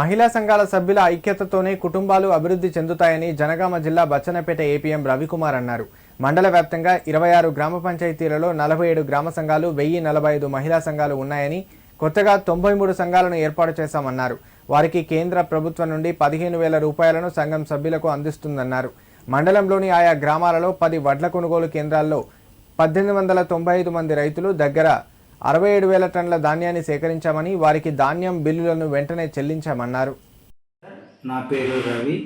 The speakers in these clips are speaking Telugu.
మహిళా సంఘాల సభ్యుల ఐక్యతతోనే కుటుంబాలు అభివృద్ధి చెందుతాయని జనగామ జిల్లా బచ్చన్నపేట ఏపీఎం రవికుమార్ అన్నారు. మండల వ్యాప్తంగా 26 గ్రామ పంచాయతీలలో 47 గ్రామ సంఘాలు, 1045 మహిళా సంఘాలు ఉన్నాయని, కొత్తగా 93 సంఘాలను ఏర్పాటు చేశామన్నారు. వారికి కేంద్ర ప్రభుత్వం నుండి 15,000 రూపాయలను సంఘం సభ్యులకు అందిస్తుందన్నారు. మండలంలోని ఆయా గ్రామాలలో 10 వడ్ల కొనుగోలు కేంద్రాల్లో 1895 మంది రైతులు దగ్గర 67,000 టన్నుల ధాన్యాన్ని సేకరించామని, వారికి ధాన్యం బిల్లులను వెంటనే చెల్లించామన్నారు. నా పేరు రవి.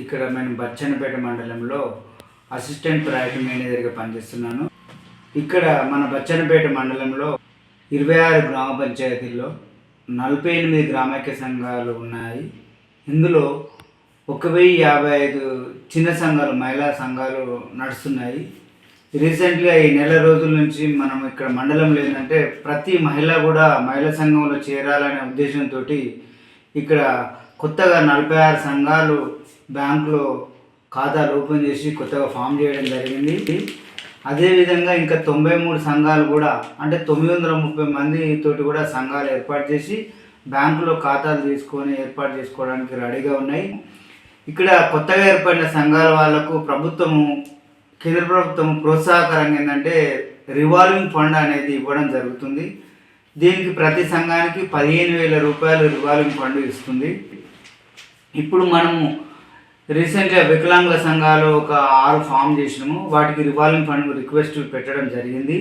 ఇక్కడ నేను బచ్చన్నపేట మండలంలో అసిస్టెంట్ ప్రాజెక్ట్ మేనేజర్గా పనిచేస్తున్నాను. ఇక్కడ మన బచ్చన్నపేట మండలంలో 26 గ్రామ పంచాయతీల్లో 48 గ్రామైక్య సంఘాలు ఉన్నాయి. ఇందులో 1055 చిన్న సంఘాలు, మహిళా సంఘాలు నడుస్తున్నాయి. రీసెంట్గా ఈ నెల రోజుల నుంచి మనం ఇక్కడ మండలంలో ఏంటంటే ప్రతి మహిళ కూడా మహిళా సంఘంలో చేరాలనే ఉద్దేశంతో ఇక్కడ కొత్తగా 46 సంఘాలు బ్యాంకులో ఖాతాలు ఓపెన్ చేసి కొత్తగా ఫామ్ చేయడం జరిగింది. అదేవిధంగా ఇంకా 93 సంఘాలు కూడా, అంటే 930 మందితోటి కూడా సంఘాలు ఏర్పాటు చేసి బ్యాంకులో ఖాతాలు తీసుకొని ఏర్పాటు చేసుకోవడానికి రెడీగా ఉన్నాయి. ఇక్కడ కొత్తగా ఏర్పడిన సంఘాల వాళ్లకు కేంద్ర ప్రభుత్వం ప్రోత్సాహకరంగా ఏంటంటే రివాల్వింగ్ ఫండ్ అనేది ఇవ్వడం జరుగుతుంది. దీనికి ప్రతి సంఘానికి 15,000 రూపాయలు రివాల్వింగ్ ఫండ్ ఇస్తుంది. ఇప్పుడు మనము రీసెంట్గా వికలాంగుల సంఘాలు ఒక 6 ఫామ్ చేసినాము. వాటికి రివాల్వింగ్ ఫండ్ రిక్వెస్ట్ పెట్టడం జరిగింది.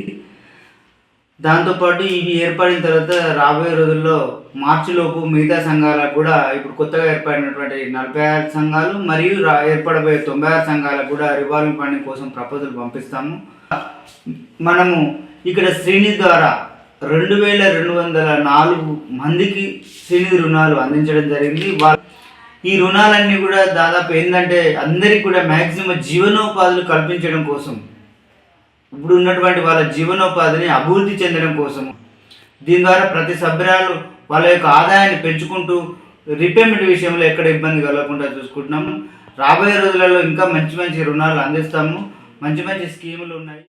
దాంతోపాటు ఇవి ఏర్పడిన తర్వాత రాబోయే రోజుల్లో మార్చిలోపు మిగతా సంఘాలకు కూడా, ఇప్పుడు కొత్తగా ఏర్పడినటువంటి 46 సంఘాలు మరియు ఏర్పడబోయే 96 సంఘాలకు కూడా రివాల్వింగ్ ఫండింగ్ కోసం ప్రపోజల్ పంపిస్తాము. మనము ఇక్కడ శ్రీనిధి ద్వారా 2,204 మందికి శ్రీనిధి రుణాలు అందించడం జరిగింది. ఈ రుణాలన్నీ కూడా దాదాపు ఏంటంటే అందరికీ కూడా మ్యాక్సిమం జీవనోపాధులు కల్పించడం కోసం, ఇప్పుడు ఉన్నటువంటి వాళ్ళ జీవనోపాధిని అభివృద్ధి చెందడం కోసం, దీని ద్వారా ప్రతి సభ్యురాలు వాళ్ళ యొక్క ఆదాయాన్ని పెంచుకుంటూ రీపేమెంట్ విషయంలో ఎక్కడ ఇబ్బంది కలగకుండా చూసుకుంటున్నాము. రాబోయే రోజులలో ఇంకా మంచి మంచి రుణాలు అందిస్తాము. మంచి మంచి స్కీములు ఉన్నాయి.